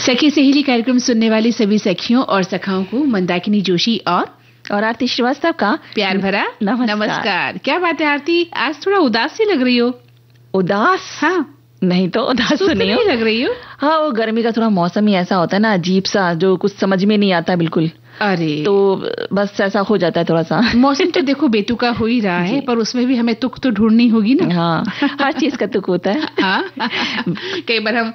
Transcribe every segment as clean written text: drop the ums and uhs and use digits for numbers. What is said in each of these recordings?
सखी सहेली कार्यक्रम सुनने वाली सभी सखियों और सखाओं को मंदाकिनी जोशी और आरती श्रीवास्तव का प्यार भरा नमस्कार। क्या बात है आरती, आज थोड़ा उदास सी लग रही हो। उदास? हाँ, नहीं तो उदास तो नहीं लग रही हो। हाँ, वो गर्मी का थोड़ा मौसम ही ऐसा होता है ना, अजीब सा, जो कुछ समझ में नहीं आता बिल्कुल। अरे तो बस ऐसा हो जाता है थोड़ा सा। मौसम तो देखो बेतुका हो ही रहा है, पर उसमें भी हमें तुक तो ढूंढनी होगी ना। हाँ, हर चीज का तुक होता है। हाँ, कई बार हम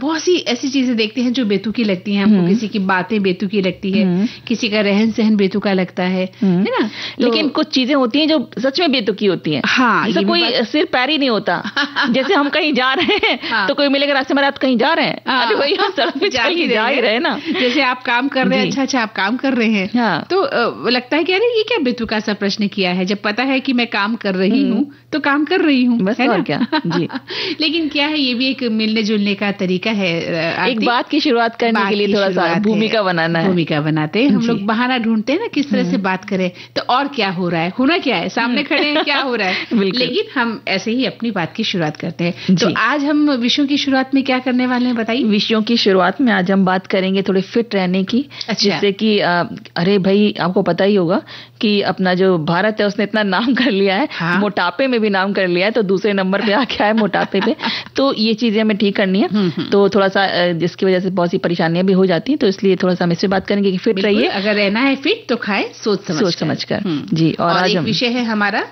बहुत सी ऐसी चीजें देखते हैं जो बेतुकी लगती हैं हमको। किसी की बातें बेतुकी लगती है, किसी का रहन सहन बेतुका लगता है ना। लेकिन कुछ चीजें होती हैं जो सच में बेतुकी होती हैं। हाँ, जैसे कोई सिर पैर ही नहीं होता। जैसे हम कहीं जा रहे हैं तो कोई मिलेगा रास्ते में, आप कहीं जा रहे हैं, अरे भाई हम सड़क पे जा ही रहे ना। जैसे आप काम कर रहे हैं, अच्छा आप काम कर रहे हैं, तो लगता है कि अरे ये क्या बेतुका सा प्रश्न किया है, जब पता है कि मैं काम कर रही हूँ तो काम कर रही हूँ, बस और क्या। जी। लेकिन क्या है, ये भी एक मिलने जुलने का तरीका है। एक बात की शुरुआत करने के लिए थोड़ा सा भूमिका बनाना है। भूमिका बनाते हैं हम लोग, बहाना ढूंढते हैं ना किस तरह से बात करें। तो और क्या हो रहा है, होना क्या है, सामने खड़े हैं, क्या हो रहा है। लेकिन हम ऐसे ही अपनी बात की शुरुआत करते हैं। तो आज हम विषयों की शुरुआत में क्या करने वाले हैं बताइए। विषयों की शुरुआत में आज हम बात करेंगे थोड़े फिट रहने की। जिससे कि अरे भाई आपको पता ही होगा कि अपना जो भारत है उसने इतना नाम कर लिया है। हाँ? मोटापे में भी नाम कर लिया है, तो दूसरे नंबर पे आ गया है मोटापे पे। तो ये चीजें हमें ठीक करनी है। तो थोड़ा सा जिसकी वजह से बहुत सी परेशानियां भी हो जाती हैं, तो इसलिए थोड़ा सा हम इससे बात करेंगे कि फिट रहिए। अगर रहना है फिट तो खाए सोच समझ कर। जी। और आज विषय है हमारा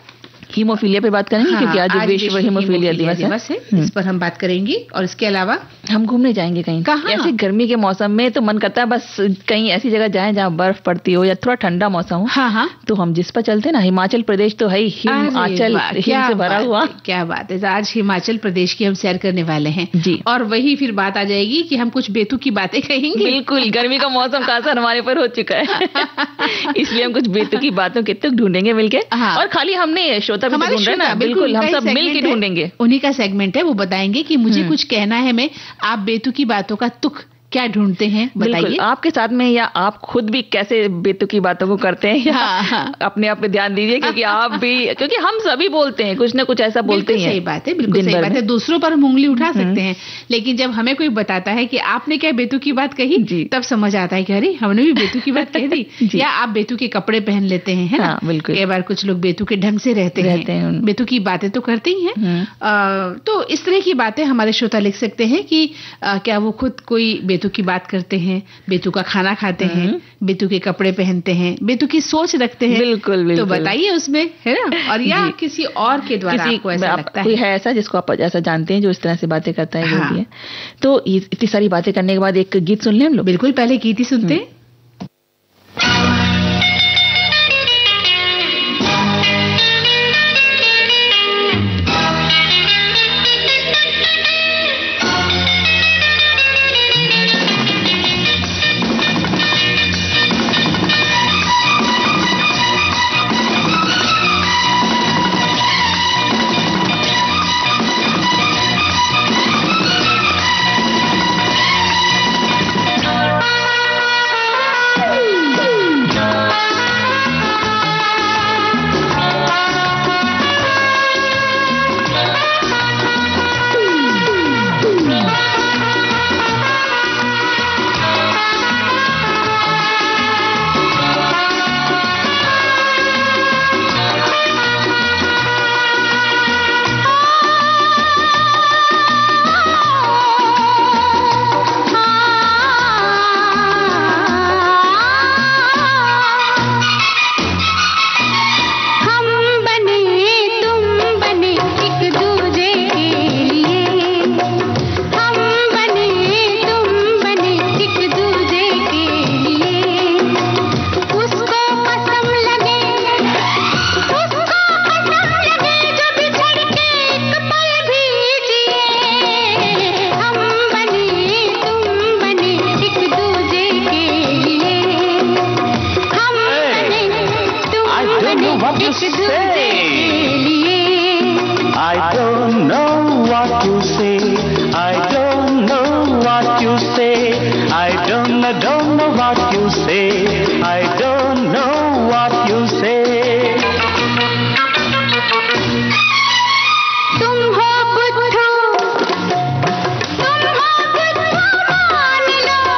हीमोफीलिया पे बात करेंगे। क्योंकि आज विश्व हीमोफीलिया दिवस है। इस पर हम बात करेंगे। और इसके अलावा हम घूमने जाएंगे कहीं। ऐसे गर्मी के मौसम में तो मन करता है बस कहीं ऐसी जगह जाएं जहाँ बर्फ पड़ती हो या थोड़ा ठंडा मौसम हो। हाँ। तो हम जिस पर चलते ना, हिमाचल प्रदेश तो है ही, हिमाचल हिम से भरा हुआ। क्या बात है, आज हिमाचल प्रदेश की हम सैर करने वाले हैं। जी। और वही फिर बात आ जाएगी कि हम कुछ बेतुकी बातें कहेंगे। बिल्कुल, गर्मी का मौसम का असर हमारे पर हो चुका है। इसलिए हम कुछ बेतुकी बातों के तुक ढूंढेंगे मिलके। और खाली हमने श्रोता भी ढूंढ रहे ना, बिल्कुल हम सब मिल के ढूंढेंगे। उन्हीं का सेगमेंट है, वो बताएंगे कि मुझे कुछ कहना है, मैं आप बेतुकी बातों का तुक क्या ढूंढते हैं बताइए। आपके साथ में, या आप खुद भी कैसे बेतुकी बातों को करते हैं, या अपने आप पे ध्यान दीजिए। क्योंकि आप भी, क्योंकि हम सभी बोलते हैं, कुछ ना कुछ ऐसा बोलते हैं। सही बात है, बिल्कुल सही बात है। दूसरों पर हम उंगली उठा सकते हैं, लेकिन जब हमें कोई बताता है कि आपने क्या बेतुकी बात कही, तब समझ आता है कि अरे हमने भी बेतुकी बात कह दी। या आप बेतुके कपड़े पहन लेते हैं, है ना। बिल्कुल। कई बार कुछ लोग बेतुके ढंग से रहते हैं, बेतुकी बातें तो करते ही हैं। तो इस तरह की बातें हमारे श्रोता लिख सकते हैं कि क्या वो खुद कोई बेतुकी बात करते हैं, बेतुका खाना खाते हैं, बेतुके कपड़े पहनते हैं, बेतुकी सोच रखते हैं। बिल्कुल। तो बताइए उसमें, है ना। और या किसी और के द्वारा आपको ऐसा लगता है, कोई है ऐसा जिसको आप ऐसा जानते हैं जो इस तरह से बातें करता है। हाँ। तो इतनी सारी बातें करने के बाद एक गीत सुन लें हम लोग। बिल्कुल, पहले गीत ही सुनते हैं। तुम हो बुद्धू मान लो।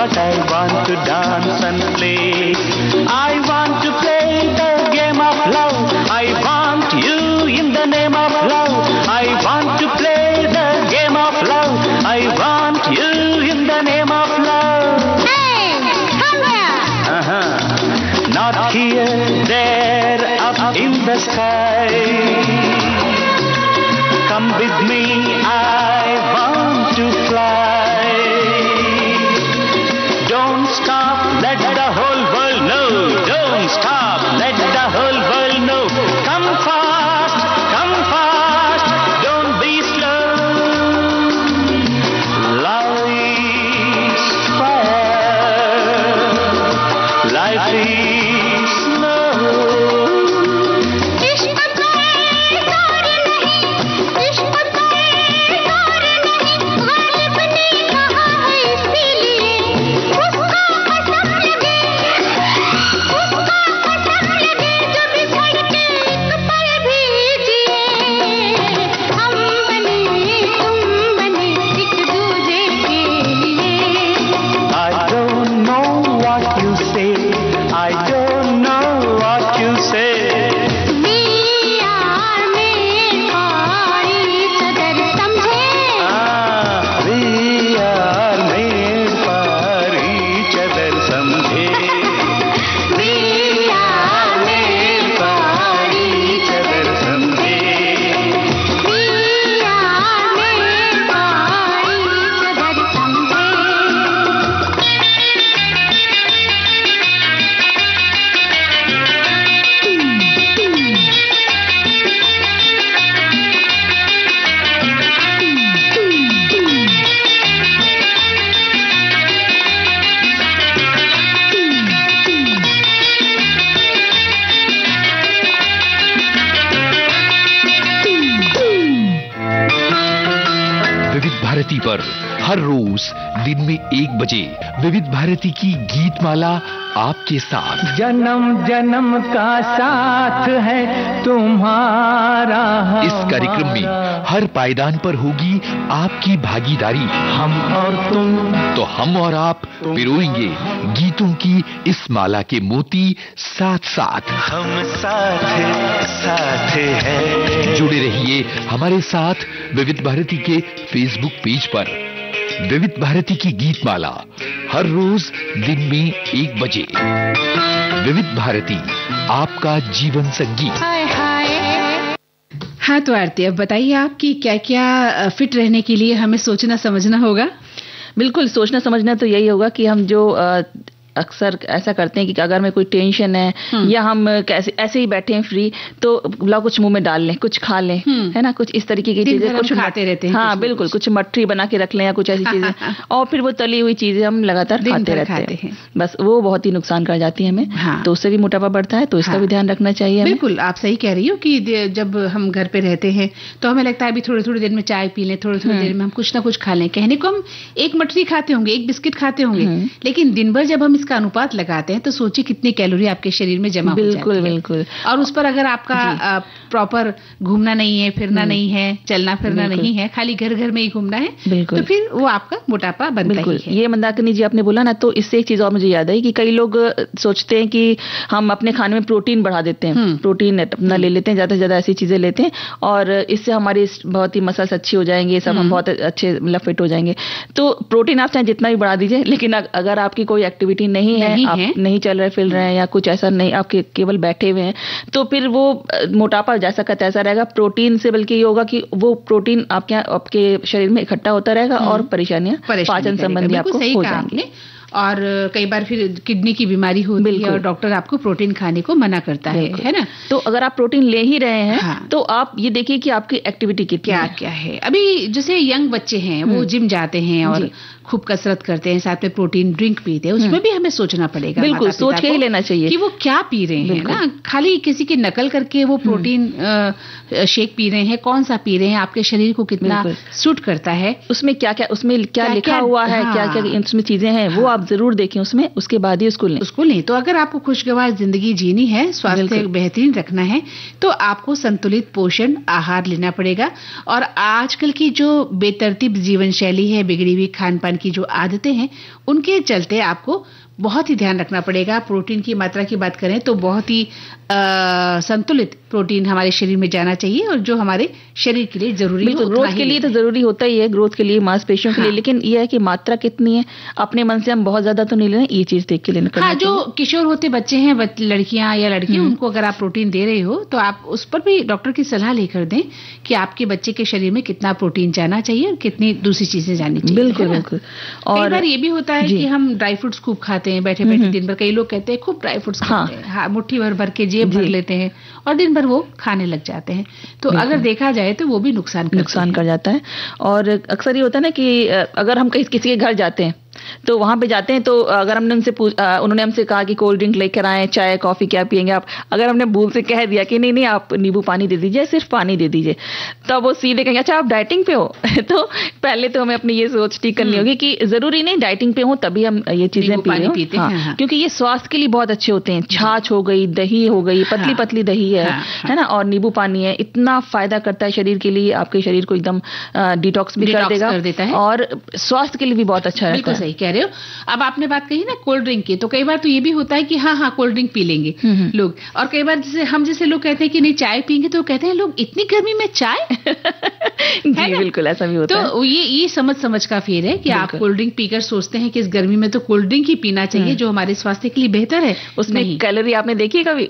but I want to dance and play. I want to play the game of love. I want you in the name of love. I want to play the game of love. I want you in the name of love. Hey, come here. Not here, there, up in the sky. Come with me, I want to fly. Don't stop, let the whole world know. Don't stop, let the whole world know. Come fast, don't be slow. Life's fire, life is slow. इश्क पे जोर नहीं, इश्क पे जोर नहीं, गालिब ने कहा है इसीलिए उसको कसम लगे, जो भी धड़के एक पल भी जिए। हम बने तुम बने एक दूजे के लिए। I don't know what you say. I don't know what you say. We are made for each other, समझे? We are made for each other, समझे? We are made for each other, समझे? We are made for each other, समझे? विविध भारती पर हर रोज दिन में 1 बजे विविध भारती की गीत माला आपके साथ। जन्म जन्म का साथ है तुम्हारा। इस कार्यक्रम में हर पायदान पर होगी आपकी भागीदारी। हम और तुम, तो हम और आप पिरोएंगे गीतों की इस माला के मोती साथ साथ। हम साथ हैं। जुड़े रहिए हमारे साथ विविध भारती के फेसबुक पेज पर। विविध भारती की गीत माला हर रोज दिन में 1 बजे। विविध भारती, आपका जीवन संगीत। हाय हाय। हाँ तो आरती, अब बताइए आप कि क्या क्या फिट रहने के लिए हमें सोचना समझना होगा। बिल्कुल, सोचना समझना तो यही होगा कि हम जो अक्सर ऐसा करते हैं कि अगर मैं कोई टेंशन है या हम कैसे ऐसे ही बैठे हैं फ्री, तो ला कुछ मुंह में डाल लें, कुछ खा लें, है ना, कुछ इस तरीके की चीजें कुछ खाते रहते हैं। हाँ बिल्कुल, कुछ मठरी बना के रख लें या कुछ ऐसी चीजें, और फिर वो तली हुई चीजें हम लगातार खाते रहते हैं। बस वो बहुत ही नुकसान कर जाती है हमें। तो उससे भी मोटापा बढ़ता है, तो इसका भी ध्यान रखना चाहिए। बिल्कुल, आप सही कह रही हो कि जब हम घर पे रहते हैं तो हमें लगता है अभी थोड़ी थोड़ी देर में चाय पी लें, थोड़ी थोड़ी देर में हम कुछ ना कुछ खा लें। कहने को हम एक मठरी खाते होंगे, एक बिस्किट खाते होंगे, लेकिन दिन भर जब हम इसका अनुपात लगाते हैं तो सोचिए कितनी कैलोरी आपके शरीर में जमा हो जाती है। बिल्कुल। और उस पर अगर आपका प्रॉपर घूमना नहीं है, फिरना नहीं है, चलना फिरना नहीं है, खाली घर घर में ही घूमना है, तो फिर वो आपका मोटापा बनता ही है। ये मंदाकिनी जी आपने बोला ना, तो इससे एक चीज और मुझे याद आई कि कई लोग सोचते हैं कि हम अपने खाने में प्रोटीन बढ़ा देते हैं, प्रोटीन अपना ले लेते हैं, ज्यादा से ज्यादा ऐसी चीजें लेते हैं और इससे हमारी बहुत ही मसल्स अच्छी हो जाएंगे, सब हम बहुत अच्छे मतलब फिट हो जाएंगे। तो प्रोटीन आप चाहे जितना भी बढ़ा दीजिए, लेकिन अगर आपकी कोई एक्टिविटी नहीं है, आप नहीं चल रहे फिर रहे हैं या कुछ ऐसा नहीं, आप केवल बैठे हुए हैं, तो फिर वो मोटापा जैसा का तैसा रहेगा। प्रोटीन से बल्कि ये होगा कि वो प्रोटीन आपके शरीर में इकट्ठा होता रहेगा और परेशानियां पाचन संबंधी आपको हो जाएंगी। और कई बार फिर किडनी की बीमारी होती है और डॉक्टर आपको प्रोटीन खाने को मना करता है ना। तो अगर आप प्रोटीन ले ही रहे हैं तो आप ये देखिए कि आपकी एक्टिविटी क्या है। अभी जैसे यंग बच्चे हैं, वो जिम जाते हैं और खूब कसरत करते हैं, साथ में प्रोटीन ड्रिंक पीते हैं, उसमें भी हमें सोचना पड़ेगा। बिल्कुल, सोच के ही लेना चाहिए कि वो क्या पी रहे हैं ना। खाली किसी की नकल करके वो प्रोटीन शेक पी रहे हैं, कौन सा पी रहे हैं, आपके शरीर को कितना सूट करता है, उसमें क्या लिखा हुआ है, क्या क्या उसमें चीजें हैं, वो आप आप जरूर देखें उसमें, उसके बाद ही उसको लें। तो अगर आपको खुशगवार जिंदगी जीनी है, स्वास्थ्य बेहतरीन रखना है, तो आपको संतुलित पोषण आहार लेना पड़ेगा। और आजकल की जो बेतरतीब जीवन शैली है, बिगड़ी हुई खान पान की जो आदतें हैं, उनके चलते आपको बहुत ही ध्यान रखना पड़ेगा। प्रोटीन की मात्रा की बात करें तो बहुत ही संतुलित प्रोटीन हमारे शरीर में जाना चाहिए, और जो हमारे शरीर के लिए जरूरी है। ग्रोथ के लिए तो जरूरी होता ही है, ग्रोथ के लिए, मांसपेशियों के लिए, लेकिन यह है कि मात्रा कितनी है, अपने मन से हम बहुत ज्यादा तो नहीं लेना, ये चीज देख के लेना। हाँ, जो किशोर होते बच्चे हैं, लड़कियां या लड़के, उनको अगर आप प्रोटीन दे रहे हो तो आप उस पर भी डॉक्टर की सलाह लेकर दें कि आपके बच्चे के शरीर में कितना प्रोटीन जाना चाहिए और कितनी दूसरी चीजें जानी चाहिए। बिल्कुल बिल्कुल। और कई बार ये भी होता है कि हम ड्राई फ्रूट्स खूब खाते हैं बैठे बैठे दिन भर। कई लोग कहते हैं खूब ड्राई फ्रूट्स खाते हैं, हाँ, मुट्ठी भर के जेब भर लेते हैं और दिन भर वो खाने लग जाते हैं। तो अगर देखा जाए तो वो भी नुकसान कर जाता है। और अक्सर ये होता है ना कि अगर हम किसी के घर जाते हैं तो वहां पे जाते हैं, तो अगर हमने उन्होंने हमसे कहा कि कोल्ड ड्रिंक लेकर आए, चाय कॉफी क्या पियेंगे आप, अगर हमने भूल से कह दिया कि नहीं आप नींबू पानी दे दीजिए, सिर्फ पानी दे दीजिए, तब वो सीधे कहेंगे अच्छा आप डाइटिंग पे हो। तो पहले तो हमें अपनी ये सोच ठीक करनी होगी कि जरूरी नहीं डाइटिंग पे हो तभी हम ये चीजें पीते हैं, क्योंकि ये स्वास्थ्य के लिए बहुत अच्छे होते हैं। छाछ हो गई, दही हो गई, पतली पतली दही है ना, और नींबू पानी है, इतना फायदा करता है शरीर के लिए, आपके शरीर को एकदम डिटॉक्स भी कर देता है और स्वास्थ्य के लिए भी बहुत अच्छा रहता है। सही कह रहे हो। अब आपने बात कही ना कोल्ड ड्रिंक की, तो कई बार तो ये भी होता है कि हाँ कोल्ड ड्रिंक पी लेंगे लोग, और कई बार जैसे लोग कहते हैं कि नहीं चाय पीएंगे, तो कहते हैं लोग इतनी गर्मी में चाय। जी बिल्कुल, ऐसा भी होता है। तो ये समझ का फेर है कि आप कोल्ड ड्रिंक पीकर सोचते हैं कि इस गर्मी में तो कोल्ड ड्रिंक ही पीना चाहिए जो हमारे स्वास्थ्य के लिए बेहतर है। उसमें कैलोरी आपने देखी कभी?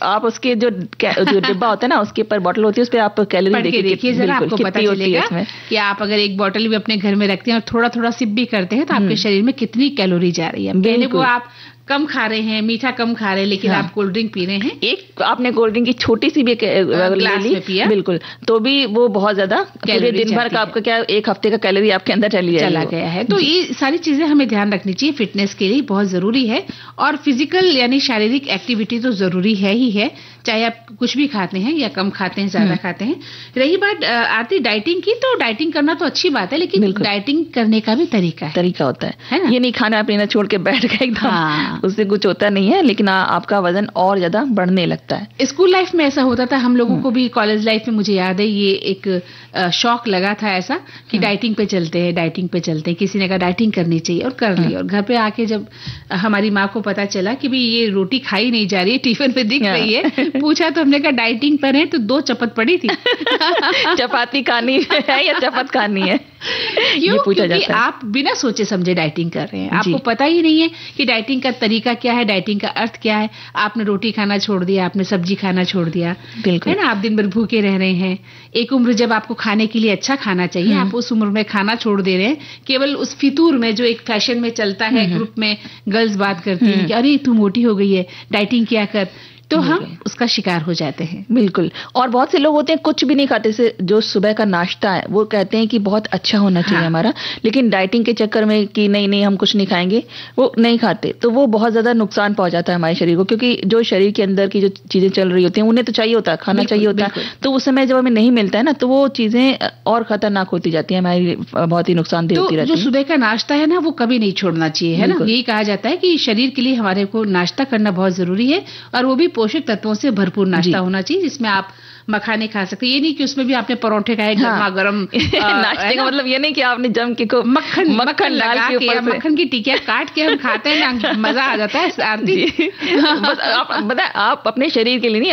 आप उसके जो डिब्बा होता है ना, उसके ऊपर बोतल होती है, उस पर आप कैलोरी देखिए जरा, आपको पता चलेगा कि आप अगर एक बोतल भी अपने घर में रखते हैं और थोड़ा थोड़ा सिप भी करते हैं तो आपके शरीर में कितनी कैलोरी जा रही है। पहले वो आप कम खा रहे हैं, मीठा कम खा रहे हैं, लेकिन आप कोल्ड ड्रिंक पी रहे हैं। एक आपने कोल्ड ड्रिंक की छोटी सी भी ग्लास में पिया, बिल्कुल, तो भी वो बहुत ज्यादा पूरे दिन भर का आपका क्या एक हफ्ते का कैलोरी आपके अंदर चला गया है। तो ये सारी चीजें हमें ध्यान रखनी चाहिए, फिटनेस के लिए बहुत जरूरी है। और फिजिकल यानी शारीरिक एक्टिविटी तो जरूरी है ही है, चाहे आप कुछ भी खाते हैं या कम खाते हैं, ज्यादा खाते हैं। रही बात आरती डाइटिंग की, तो डाइटिंग करना तो अच्छी बात है, लेकिन डाइटिंग करने का भी तरीका होता है ना? ये नहीं खाना पीना छोड़ के बैठ गए एकदम, उससे कुछ होता नहीं है, लेकिन आपका वजन और ज्यादा बढ़ने लगता है। स्कूल लाइफ में ऐसा होता था हम लोगों को भी, कॉलेज लाइफ में मुझे याद है ये एक शौक लगा था ऐसा कि डाइटिंग पे चलते हैं। किसी ने कहा डाइटिंग करनी चाहिए और कर ली। और घर पे आके जब हमारी माँ को पता चला कि भाई ये रोटी खाई नहीं जा रही है, टिफिन पे दिख रही है, पूछा तो हमने कहा डाइटिंग पर है, तो 2 चपत पड़ी थी। चपाती खानी है या चपत खानी है, ये पूछा जाता है। आप बिना सोचे समझे डाइटिंग कर रहे हैं, आपको पता ही नहीं है कि डाइटिंग का तरीका क्या है, डाइटिंग का अर्थ क्या है। आपने रोटी खाना छोड़ दिया, आपने सब्जी खाना छोड़ दिया, है ना, आप दिन भर भूखे रह रहे हैं। एक उम्र जब आपको खाने के लिए अच्छा खाना चाहिए, आप उस उम्र में खाना छोड़ दे रहे हैं, केवल उस फितूर में जो एक फैशन में चलता है, ग्रुप में गर्ल्स बात करती हैं कि अरे तू मोटी हो गई है, डाइटिंग किया कर, तो हम उसका शिकार हो जाते हैं। बिल्कुल। और बहुत से लोग होते हैं कुछ भी नहीं खाते, से जो सुबह का नाश्ता है वो कहते हैं कि बहुत अच्छा होना चाहिए हमारा, लेकिन डाइटिंग के चक्कर में कि नहीं हम कुछ नहीं खाएंगे, वो नहीं खाते, तो वो बहुत ज्यादा नुकसान पहुंचाता है हमारे शरीर को, क्योंकि जो शरीर के अंदर की जो चीजें चल रही होती हैं उन्हें तो चाहिए होता है, खाना चाहिए होता है, तो उस समय जब हमें नहीं मिलता है ना, तो वो चीजें और खतरनाक होती जाती है, हमारी बहुत ही नुकसानदेह होती रहती है। जो सुबह का नाश्ता है ना, वो कभी नहीं छोड़ना चाहिए, है ना। यही कहा जाता है कि शरीर के लिए हमारे को नाश्ता करना बहुत जरूरी है, और वो भी पोषक तत्वों से भरपूर नाश्ता होना चाहिए, जिसमें आप मखाने खा सकते हैं। ये नहीं कि उसमें भी आपने परोठे खाए गर्मा गर्म। नाश्ते का मतलब ये नहीं कि आपने जम के मक्खन लगा के मक्खन की टिकिया काट के हम खाते हैं ना, मजा आ जाता है आरती। बस आप अपने शरीर के लिए नहीं,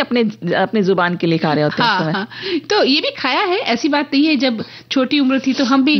अपने जुबान के लिए खा रहे होते हैं। तो ये भी खाया है, ऐसी बात नहीं है। जब छोटी उम्र थी तो हम भी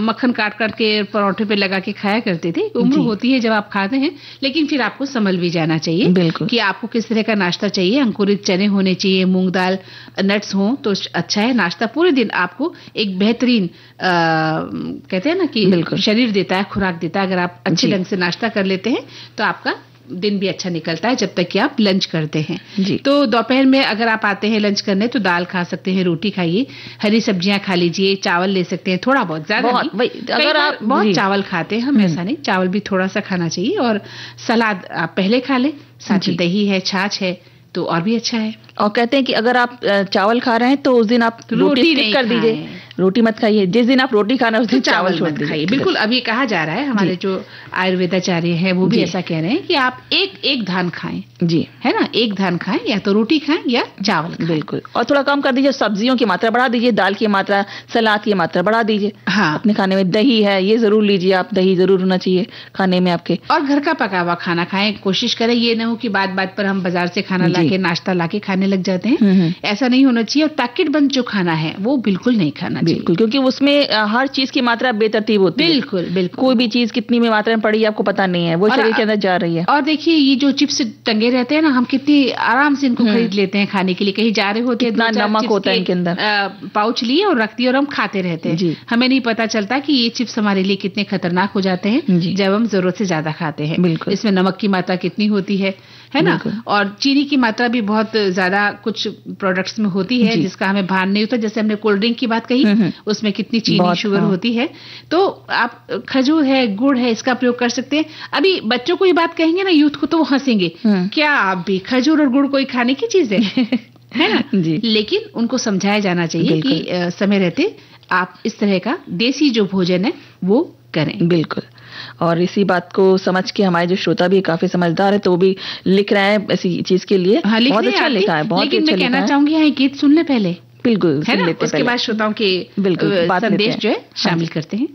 मक्खन काट के परोठे पे लगा के खाया करते थे। उम्र होती है जब आप खाते हैं, लेकिन फिर आपको संभल भी जाना चाहिए कि आपको किस तरह का नाश्ता चाहिए। अंकुरित चने होने चाहिए, मूंग दाल, नट्स हो तो अच्छा है। नाश्ता पूरे दिन आपको एक बेहतरीन कहते हैं ना कि शरीर देता है, खुराक देता है। अगर आप अच्छे ढंग से नाश्ता कर लेते हैं तो आपका दिन भी अच्छा निकलता है, जब तक कि आप लंच करते हैं। तो दोपहर में अगर आप आते हैं लंच करने तो दाल खा सकते हैं, रोटी खाइए, हरी सब्जियां खा लीजिए, चावल ले सकते हैं, थोड़ा बहुत, ज्यादा नहीं। अगर आप बहुत चावल खाते हैं, हम ऐसा नहीं, चावल भी थोड़ा सा खाना चाहिए। और सलाद आप पहले खा लें, साथ में दही है, छाछ है, तो और भी अच्छा है। और कहते हैं कि अगर आप चावल खा रहे हैं तो उस दिन आप रोटी स्किप कर दीजिए, रोटी मत खाइए, जिस दिन आप रोटी खाना उस दिन चावल छोड़ दीजिए। खाइए, बिल्कुल। अभी कहा जा रहा है, हमारे जो आयुर्वेदाचार्य हैं वो भी ऐसा कह रहे हैं कि आप एक धान खाएं जी, है ना, एक धान खाएं, या तो रोटी खाएं या चावल खाएं। बिल्कुल। और थोड़ा कम कर दीजिए, सब्जियों की मात्रा बढ़ा दीजिए, दाल की मात्रा, सलाद की मात्रा बढ़ा दीजिए। हाँ, अपने खाने में दही है, ये जरूर लीजिए आप, दही जरूर होना चाहिए खाने में आपके। और घर का पका हुआ खाना खाएं, कोशिश करें ये ना हो कि बात बात पर हम बाजार से खाना लाके, नाश्ता लाके खाने लग जाते हैं। ऐसा नहीं होना चाहिए। और पैकेट बंद जो खाना है वो बिल्कुल नहीं खाना चाहिए, बिल्कुल, क्योंकि उसमें हर चीज की मात्रा बेतरतीब होती है। बिल्कुल बिल्कुल। कोई भी चीज कितनी में मात्रा में पड़ी आपको पता नहीं है, वो शरीर के अंदर जा रही है। और देखिए ये जो चिप्स टंगे रहते हैं ना, हम कितनी आराम से इनको खरीद लेते हैं खाने के लिए। कहीं जा रहे होते हैं, इतना नमक होता है इनके अंदर, पाउच लिए और रख दिए और हम खाते रहते हैं। हमें नहीं पता चलता कि ये चिप्स हमारे लिए कितने खतरनाक हो जाते हैं जब हम जरूरत से ज्यादा खाते हैं। इसमें नमक की मात्रा कितनी होती है ना, और चीनी की मात्रा भी बहुत ज्यादा कुछ प्रोडक्ट्स में होती है जिसका हमें भान नहीं होता। जैसे हमने कोल्ड ड्रिंक की बात कही, उसमें कितनी चीनी शुगर होती है। तो आप खजूर है, गुड़ है, इसका प्रयोग कर सकते हैं। अभी बच्चों को ये बात कहेंगे ना, यूथ को, तो वो हंसेंगे, क्या आप भी खजूर और गुड़ कोई खाने की चीज है ना जी। लेकिन उनको समझाया जाना चाहिए कि समय रहते आप इस तरह का देसी जो भोजन है वो करें। बिल्कुल। और इसी बात को समझ के हमारे जो श्रोता भी काफी समझदार है, तो वो भी लिख रहे हैं ऐसी चीज के लिए। बहुत अच्छा लिखा है, बहुत लेकिन मैं कहना चाहूंगी यहाँ गीत सुन ले पहले। बिल्कुल, है ना, उसके बाद श्रोताओं के संदेश जो है शामिल करते हैं।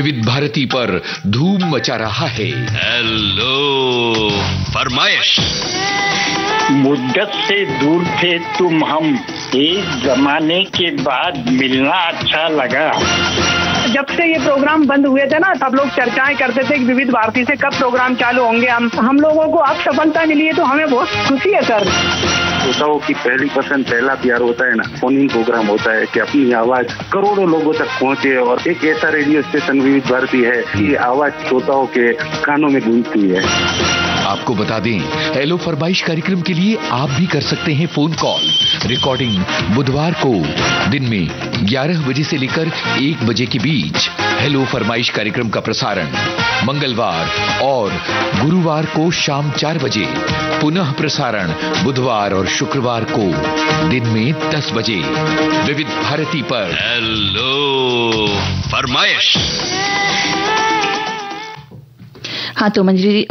विविध भारती पर धूम मचा रहा है हेलो फरमाइश। मुद्दत से दूर थे तुम हम, एक जमाने के बाद मिलना अच्छा लगा। जब से ये प्रोग्राम बंद हुए थे ना, सब लोग चर्चाएं करते थे कि विविध भारती से कब प्रोग्राम चालू होंगे। हम लोगों को अब सफलता मिली है तो हमें बहुत खुशी है सर। श्रोताओं की पहली पसंद, पहला प्यार होता है ना, फोन इन प्रोग्राम होता है कि अपनी आवाज करोड़ों लोगों तक पहुंचे। और एक ऐसा रेडियो स्टेशन विविध भारती है कि आवाज श्रोताओं के कानों में गूंजती है। आपको बता दें, हेलो फरमाइश कार्यक्रम के लिए आप भी कर सकते हैं फोन कॉल। रिकॉर्डिंग बुधवार को दिन में 11 बजे से लेकर 1 बजे के बीच। हेलो फरमाइश कार्यक्रम का प्रसारण मंगलवार और गुरुवार को शाम 4 बजे। पुनः प्रसारण बुधवार और शुक्रवार को दिन में 10 बजे विविध भारती पर। हेलो फरमाइश। हाँ, तो मंजरी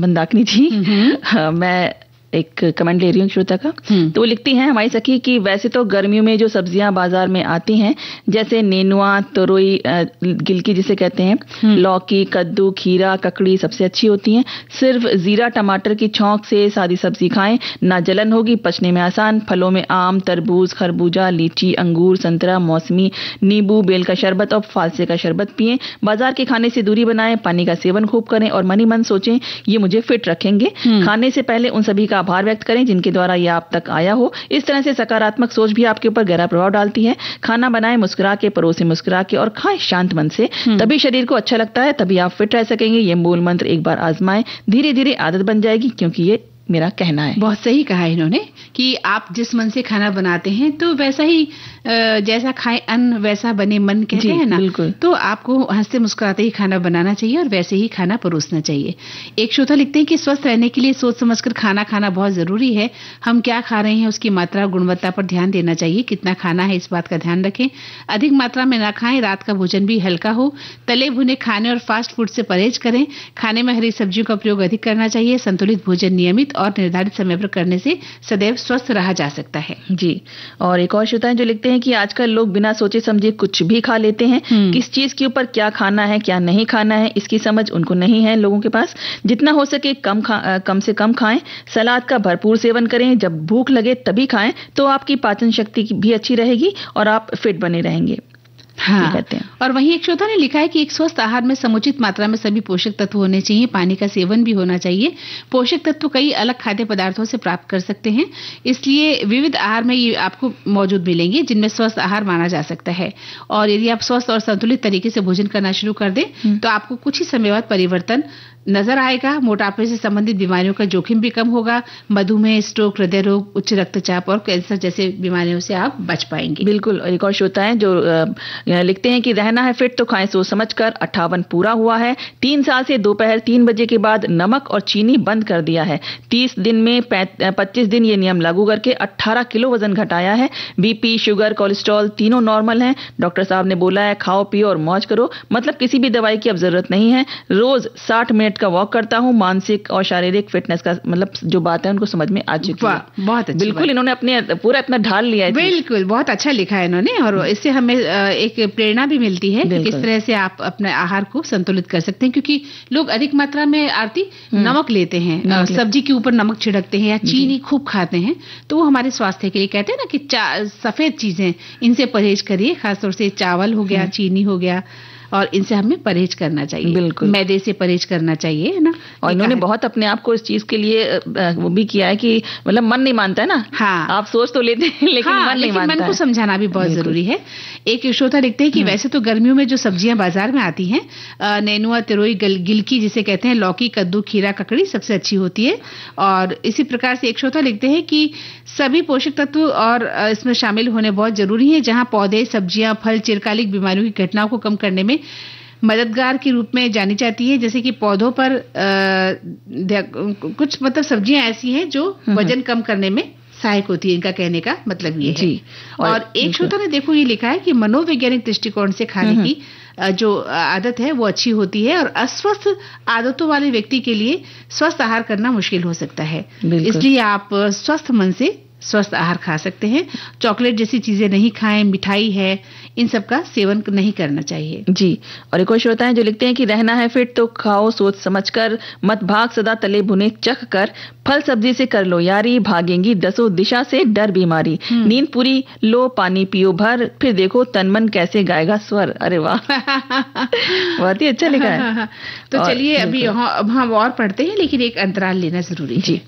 मंदाकिनी जी, मैं एक कमेंट ले रही हूँ श्रोता का। तो वो लिखती हैं हमारी सखी कि वैसे तो गर्मियों में जो सब्जियां बाजार में आती हैं, जैसे नेनुआ, तरोई, गिलकी जिसे कहते हैं, लौकी, कद्दू, खीरा, ककड़ी सबसे अच्छी होती हैं। सिर्फ जीरा टमाटर की छौंक से सादी सब्जी खाएं, ना जलन होगी, पचने में आसान। फलों में आम, तरबूज, खरबूजा, लीची, अंगूर, संतरा, मौसमी, नींबू, बेल का शरबत और फालसे का शरबत पिएं। बाजार के खाने से दूरी बनाएं, पानी का सेवन खूब करें और मन ही मन सोचें ये मुझे फिट रखेंगे। खाने से पहले उन सभी का आभार व्यक्त करें जिनके द्वारा यह आप तक आया हो। इस तरह से सकारात्मक सोच भी आपके ऊपर गहरा प्रभाव डालती है। खाना बनाएं मुस्कुरा के, परोसे मुस्कुरा के और खाएं शांत मन से, तभी शरीर को अच्छा लगता है, तभी आप फिट रह सकेंगे। ये मूल मंत्र एक बार आजमाएं, धीरे धीरे आदत बन जाएगी, क्योंकि ये मेरा कहना है। बहुत सही कहा इन्होंने कि आप जिस मन से खाना बनाते हैं तो वैसा ही जैसा खाए अन्न वैसा बने मन, कहते हैं ना। बिल्कुल। तो आपको हंसते मुस्कुराते ही खाना बनाना चाहिए और वैसे ही खाना परोसना चाहिए। एक श्रोता लिखते हैं कि स्वस्थ रहने के लिए सोच समझकर खाना खाना बहुत जरूरी है। हम क्या खा रहे हैं उसकी मात्रा और गुणवत्ता पर ध्यान देना चाहिए। कितना खाना है इस बात का ध्यान रखें। अधिक मात्रा में ना खाएं। रात का भोजन भी हल्का हो। तले भुने खाने और फास्ट फूड से परहेज करें। खाने में हरी सब्जियों का प्रयोग अधिक करना चाहिए। संतुलित भोजन नियमित और निर्धारित समय पर करने से सदैव स्वस्थ रहा जा सकता है। जी, और एक और श्रोता है जो लिखते हैं कि आजकल लोग बिना सोचे समझे कुछ भी खा लेते हैं। किस चीज के ऊपर क्या खाना है क्या नहीं खाना है इसकी समझ उनको नहीं है लोगों के पास। जितना हो सके कम से कम खाएं। सलाद का भरपूर सेवन करें। जब भूख लगे तभी खाएं, तो आपकी पाचन शक्ति भी अच्छी रहेगी और आप फिट बने रहेंगे। हाँ, कहते हैं। और वहीं एक श्रोता ने लिखा है कि एक स्वस्थ आहार में समुचित मात्रा में सभी पोषक तत्व होने चाहिए। पानी का सेवन भी होना चाहिए। पोषक तत्व कई अलग खाद्य पदार्थों से प्राप्त कर सकते हैं, इसलिए विविध आहार में ये आपको मौजूद मिलेंगे जिनमें स्वस्थ आहार माना जा सकता है। और यदि आप स्वस्थ और संतुलित तरीके से भोजन करना शुरू कर दें तो आपको कुछ ही समय बाद परिवर्तन नजर आएगा। मोटापे से संबंधित बीमारियों का जोखिम भी कम होगा। मधुमेह, स्ट्रोक, हृदय रोग, उच्च रक्तचाप और कैंसर जैसे बीमारियों से आप बच पाएंगे। बिल्कुल। एक और श्रोता है जो लिखते हैं कि रहना है फिट तो खाएं सोच समझकर। 58 पूरा हुआ है। 3 साल से दोपहर 3 बजे के बाद नमक और चीनी बंद कर दिया है। 30 दिन में 25 दिन ये नियम लागू करके 18 किलो वजन घटाया है। बीपी, शुगर, कोलेस्ट्रॉल तीनों नॉर्मल हैं। डॉक्टर साहब ने बोला है खाओ पियो और मौज करो, मतलब किसी भी दवाई की अब जरूरत नहीं है। रोज 60 मिनट का वॉक करता हूँ। मानसिक और शारीरिक फिटनेस का मतलब जो बात है उनको समझ में आ चुकी है। बहुत अच्छा। बिल्कुल, इन्होंने अपने पूरा अपना ढाल लिया है। बिल्कुल, बहुत अच्छा लिखा है इन्होंने और इससे हमें एक प्रेरणा भी मिलती है कि किस तरह से आप अपने आहार को संतुलित कर सकते हैं। क्योंकि लोग अधिक मात्रा में आरती नमक लेते हैं, सब्जी के ऊपर नमक छिड़कते हैं या चीनी खूब खाते हैं, तो वो हमारे स्वास्थ्य के लिए कहते हैं ना कि सफेद चीजें इनसे परहेज करिए। खासतौर से चावल हो गया, चीनी हो गया, और इनसे हमें परहेज करना चाहिए। बिल्कुल, मैदे से परहेज करना चाहिए, है ना। और इन्होंने बहुत अपने आप को इस चीज के लिए वो भी किया है कि मतलब मन नहीं मानता है ना। हाँ, आप सोच तो लेते हैं लेकिन मन नहीं मानता। मन को समझाना भी बहुत जरूरी है। एक श्रोता लिखते हैं कि वैसे तो गर्मियों में जो सब्जियां बाजार में आती हैं, नेनुआ, तरोई, गिलकी जिसे कहते हैं, लौकी, कद्दू, खीरा, ककड़ी सबसे अच्छी होती है। और इसी प्रकार से एक श्रोता लिखते हैं कि सभी पोषक तत्व और इसमें शामिल होने बहुत जरूरी है। जहां पौधे, सब्जियां, फल चिरकालिक बीमारियों की घटनाओं को कम करने में मददगार के रूप में जानी जाती है। जैसे कि पौधों पर कुछ मतलब सब्जियां ऐसी हैं जो वजन कम करने में सहायक होती है। इनका कहने का मतलब ये है। और एक श्रोता ने देखो ये लिखा है कि मनोवैज्ञानिक दृष्टिकोण से खाने की जो आदत है वो अच्छी होती है और अस्वस्थ आदतों वाले व्यक्ति के लिए स्वस्थ आहार करना मुश्किल हो सकता है। इसलिए आप स्वस्थ मन से स्वस्थ आहार खा सकते हैं। चॉकलेट जैसी चीजें नहीं खाएं, मिठाई है, इन सब का सेवन नहीं करना चाहिए। जी। और एक और श्रोता है जो लिखते हैं कि रहना है फिट तो खाओ सोच समझकर, मत भाग सदा तले भुने चख कर, फल सब्जी से कर लो यारी, भागेंगी दसों दिशा से डर बीमारी, नींद पूरी लो पानी पियो भर, फिर देखो तन मन कैसे गाएगा स्वर। अरे वाह बहुत ही अच्छा लिखा है। तो चलिए अभी अब हम और पढ़ते हैं, लेकिन एक अंतराल लेना जरूरी है। जी।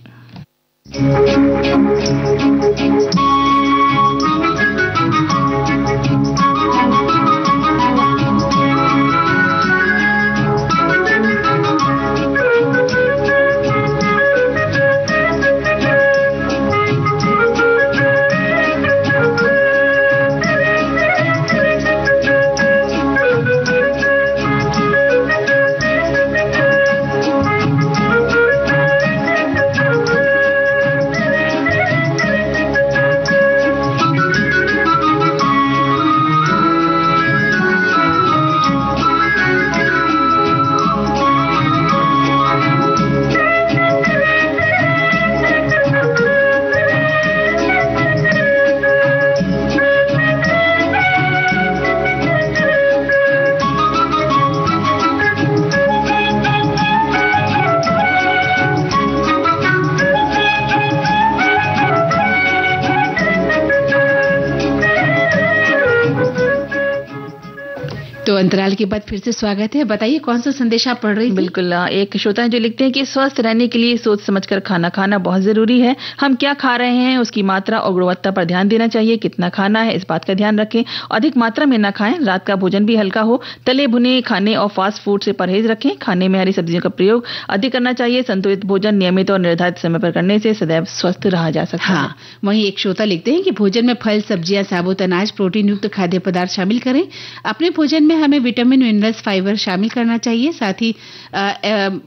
तो अंतराल के बाद फिर से स्वागत है। बताइए कौन सा संदेश आप पढ़ रही थी? बिल्कुल, एक श्रोता है जो लिखते हैं कि स्वस्थ रहने के लिए सोच समझकर खाना खाना बहुत जरूरी है। हम क्या खा रहे हैं उसकी मात्रा और गुणवत्ता पर ध्यान देना चाहिए। कितना खाना है इस बात का ध्यान रखें। अधिक मात्रा में न खाएं। रात का भोजन भी हल्का हो। तले भुने खाने और फास्ट फूड से परहेज रखें। खाने में हरी सब्जियों का प्रयोग अधिक करना चाहिए। संतुलित भोजन नियमित और निर्धारित समय पर करने से सदैव स्वस्थ रहा जा सकता है। वहीं एक श्रोता लिखते हैं कि भोजन में फल, सब्जियां, साबुत अनाज, प्रोटीन युक्त खाद्य पदार्थ शामिल करें। अपने भोजन में हमें विटामिन, मिनरल्स, फाइबर शामिल करना चाहिए। साथ ही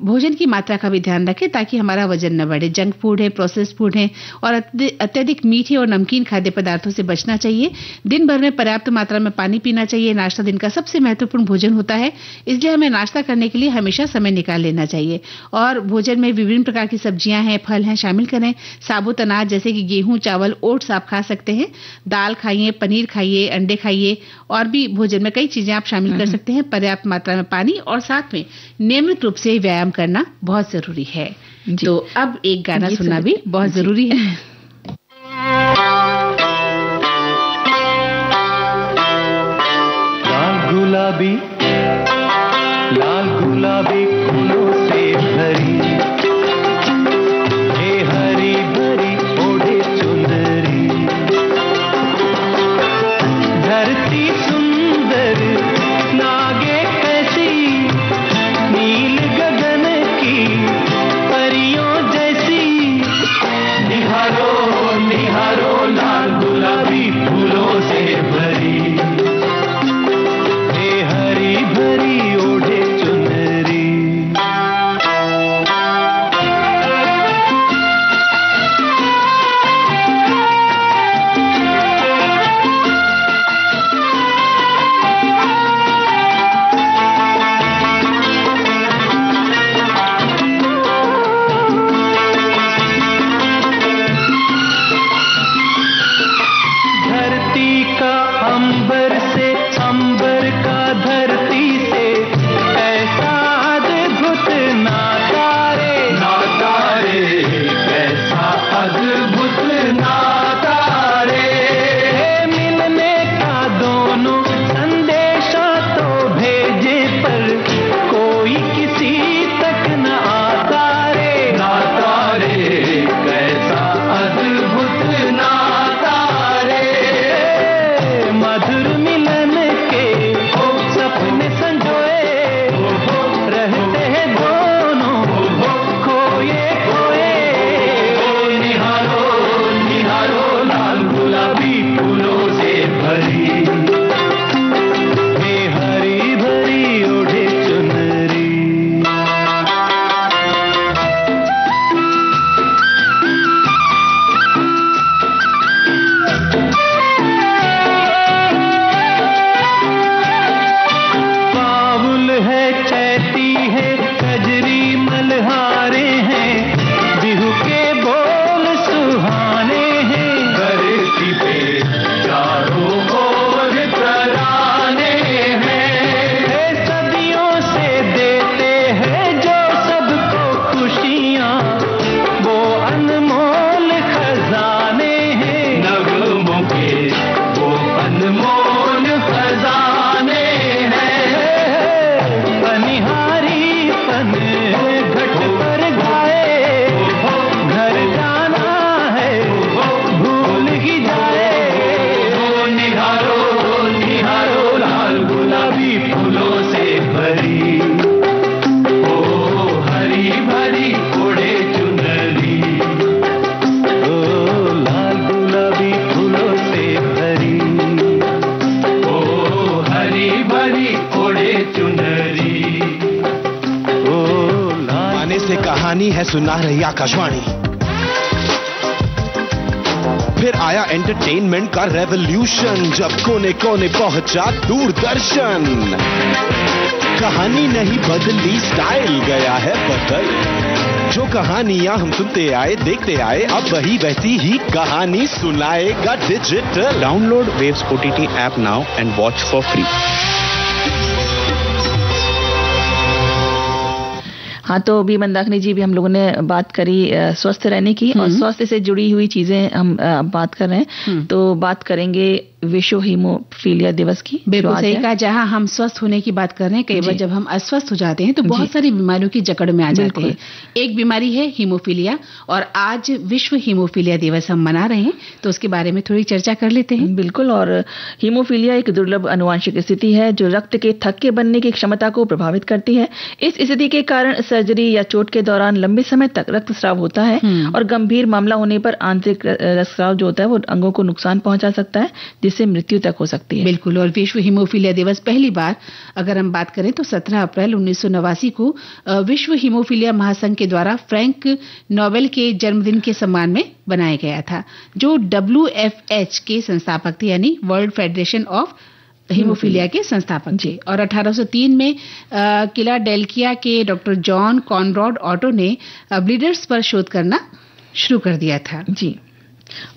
भोजन की मात्रा का भी ध्यान रखें ताकि हमारा वजन न बढ़े। जंक फूड है, प्रोसेस्ड फूड है और अत्यधिक मीठे और नमकीन खाद्य पदार्थों से बचना चाहिए। दिन भर में पर्याप्त मात्रा में पानी पीना चाहिए। नाश्ता दिन का सबसे महत्वपूर्ण भोजन होता है, इसलिए हमें नाश्ता करने के लिए हमेशा समय निकाल लेना चाहिए। और भोजन में विभिन्न प्रकार की सब्जियां हैं, फल हैं, शामिल करें। साबुत अनाज जैसे कि गेहूं, चावल, ओट्स आप खा सकते हैं। दाल खाइए, पनीर खाइए, अंडे खाइए और भी भोजन में कई चीजें आप शामिल कर सकते हैं। पर्याप्त मात्रा में पानी और साथ में नियमित रूप से व्यायाम करना बहुत जरूरी है। तो अब एक गाना सुनना भी बहुत जरूरी है। लाल गुलाबी फूलों से भरी, हे हरी भरी ओढ़े चुंदरी, धरती सुंदर नागे कैसी, नील गगन की परियों जैसी, निहारो निहारो लाल गुलाबी फूलों से भरी, हे हरी है सुना रही आकाशवाणी। फिर आया एंटरटेनमेंट का रेवोल्यूशन, जब कोने कोने पहुंचा दूरदर्शन। कहानी नहीं बदली, स्टाइल गया है बदल। जो कहानियां हम सुनते आए देखते आए, अब वही वैसी ही कहानी सुनाएगा digital. Download waves OTT app now and watch for free. हाँ, तो अभी मंदाकिनी जी भी हम लोगों ने बात करी स्वस्थ रहने की, और स्वास्थ्य से जुड़ी हुई चीजें हम बात कर रहे हैं। तो बात करेंगे विश्व हीमोफीलिया दिवस की। बिल्कुल सही कहा। जहां हम स्वस्थ होने की बात कर रहे हैं, कई बार जब हम अस्वस्थ हो जाते हैं तो बहुत सारी बीमारियों की जकड़ में आ जाते हैं। एक बीमारी है हीमोफीलिया, और आज विश्व हीमोफीलिया दिवस हम मना रहे हैं, तो उसके बारे में थोड़ी चर्चा कर लेते हैं। बिल्कुल। और हीमोफीलिया एक दुर्लभ अनुवांशिक स्थिति है जो रक्त के थक्के बनने की क्षमता को प्रभावित करती है। इस स्थिति के कारण सर्जरी या चोट के दौरान लंबे समय तक रक्तस्राव होता है, और गंभीर मामला होने पर आंतरिक रक्तस्राव जो होता है वो अंगों को नुकसान पहुंचा सकता है, जिससे मृत्यु तक हो सकती है। बिल्कुल। और विश्व हीमोफीलिया दिवस पहली बार अगर हम बात करें तो 17 अप्रैल 1989 को विश्व हीमोफीलिया महासंघ के द्वारा फ्रैंक नोबेल के जन्मदिन के सम्मान में बनाया गया था, जो WFH के संस्थापक थे, यानी वर्ल्ड फेडरेशन ऑफ हीमोफीलिया के संस्थापक थे। और 1803 में फिलाडेल्फिया के डॉक्टर जॉन कॉनरैड ऑटो ने ब्लीडर्स पर शोध करना शुरू कर दिया था। जी।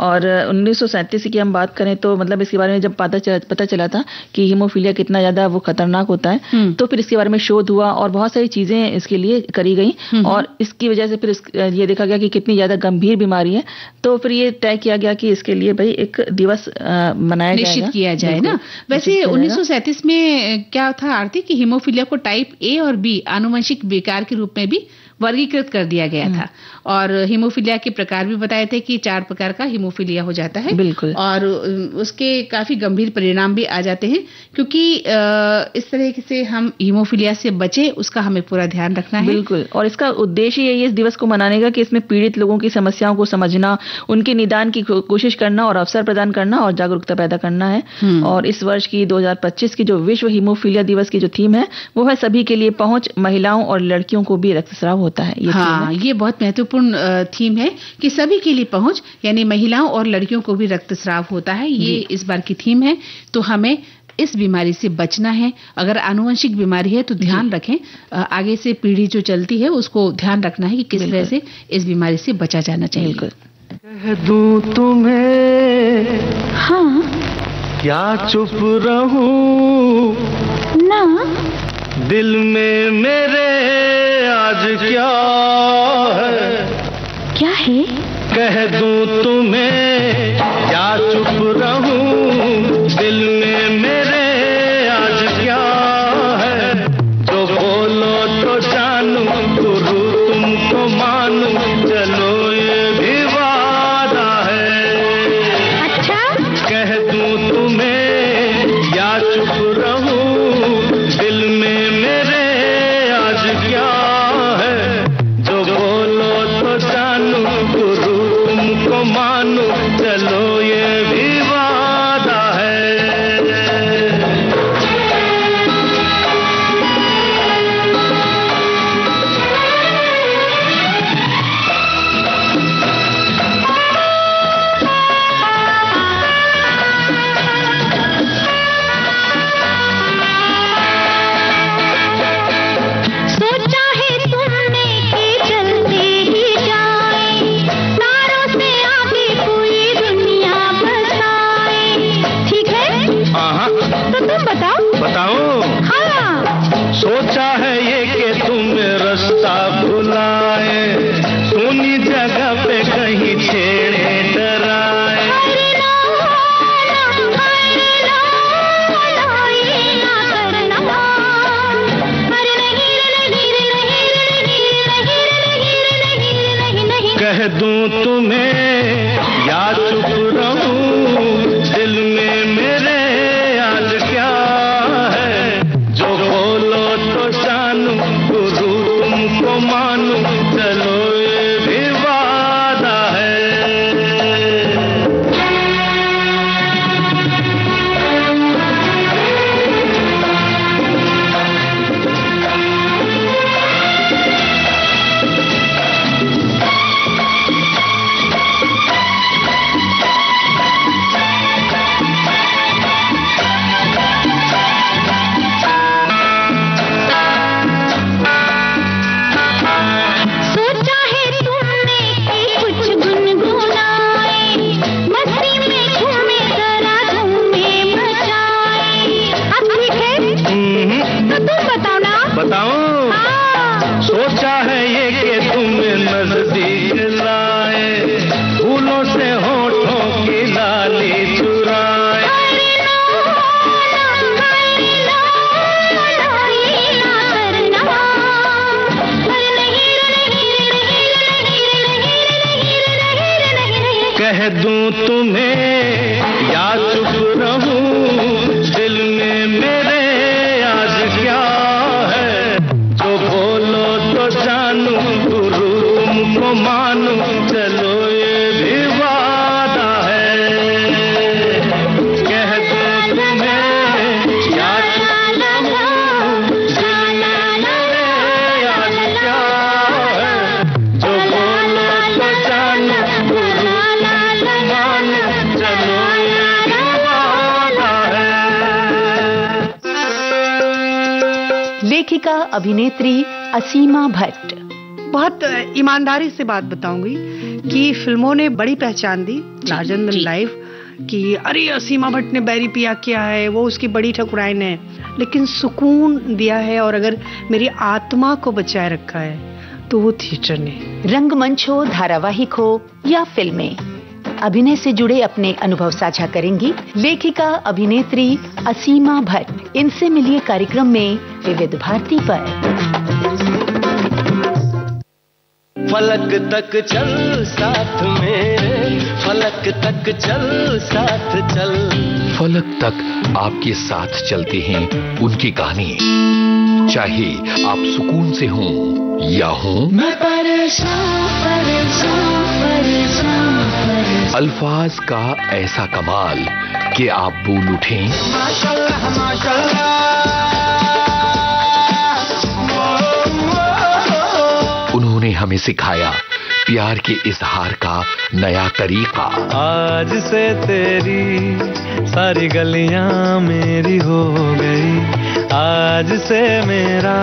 और 1937 की हम बात करें तो मतलब इसके बारे में जब पता चला था कि हीमोफीलिया कितना ज्यादा वो खतरनाक होता है, तो फिर इसके बारे में शोध हुआ और बहुत सारी चीजें इसके लिए करी गई, और इसकी वजह से फिर ये देखा गया कि कितनी ज्यादा गंभीर बीमारी है। तो फिर ये तय किया गया कि इसके लिए भाई एक दिवस मनाया निश्चित किया जाए ना। वैसे 1937 में क्या था आरती कि हीमोफीलिया को टाइप A और B आनुवंशिक विकार के रूप में भी वर्गीकृत कर दिया गया था, और हीमोफीलिया के प्रकार भी बताए थे कि 4 प्रकार का हीमोफीलिया हो जाता है। बिल्कुल। और उसके काफी गंभीर परिणाम भी आ जाते हैं, क्योंकि इस तरह से हम हीमोफीलिया से बचे उसका हमें पूरा ध्यान रखना है। बिल्कुल। और इसका उद्देश्य यही है इस दिवस को मनाने का कि इसमें पीड़ित लोगों की समस्याओं को समझना, उनके निदान की कोशिश करना और अवसर प्रदान करना और जागरूकता पैदा करना है। और इस वर्ष की 2025 की जो विश्व हीमोफीलिया दिवस की जो थीम है वो है सभी के लिए पहुंच, महिलाओं और लड़कियों को भी रक्तस्राव होता है। ये बहुत महत्वपूर्ण थीम है कि सभी के लिए पहुंच, यानी महिलाओं और लड़कियों को भी रक्तस्राव होता है। ये इस बार की थीम है। तो हमें इस बीमारी से बचना है। अगर आनुवंशिक बीमारी है तो ध्यान रखें, आगे से पीढ़ी जो चलती है उसको ध्यान रखना है कि किस तरह से इस बीमारी से बचा जाना चाहिए। कह दूं तुम्हें हाँ, क्या चुप रहूं ना, दिल में मेरे आज क्या है कह दूं तुम्हें, क्या चुप रहूं दिल में मेरे आज क्या है। जो बोलो तो जानूं, गुरु तुमको मानूं, चलो ये भी वादा है। अच्छा, कह दूं तुम्हें या चुप रहूं दिल में मेरे आज क्या है। जो बोलो तो जानूं, गुरु तुमको मानूं, चलो ये भी वादा है। सोचा है तुमने कि चलते ही जाए, तारों से आगे कोई दुनिया कह दूं तुम्हें या चुप रहूं, दिल में मेरे आज क्या है, जो बोलो तो जानूं, गुरूम को मानूं, चलो ये भी वादा है। कह दूं तुम्हें या चुप रहूं, दिल में मेरे आज क्या है, जो बोलो तो जानूं, गुरूम को मानूं, चलो ये भी वादा है। लेखिका अभिनेत्री असीमा भट्ट। बहुत ईमानदारी से बात बताऊंगी कि फिल्मों ने बड़ी पहचान दी लार्जर देन लाइफ कि अरे असीमा भट्ट ने बैरी पिया किया है, वो उसकी बड़ी ठकुराइन है, लेकिन सुकून दिया है और अगर मेरी आत्मा को बचाए रखा है तो वो थिएटर ने। रंगमंच हो, धारावाहिक हो या फिल्में, अभिनय से जुड़े अपने अनुभव साझा करेंगी लेखिका अभिनेत्री असीमा भट्ट। इनसे मिलिए कार्यक्रम में विविध भारती पर। फलक तक चल साथ मेरे, फलक तक चल साथ चल। फलक तक आपके साथ चलते हैं उनके गाने, चाहे आप सुकून से हों या हों मैं परेशान परेशान परेशान परेशान। अल्फाज का ऐसा कमाल कि आप बोल उठें माशाल्लाह माशाल्लाह। उन्होंने हमें सिखाया प्यार के इजहार का नया तरीका। आज से तेरी सारी गलियां मेरी हो गई, आज से मेरा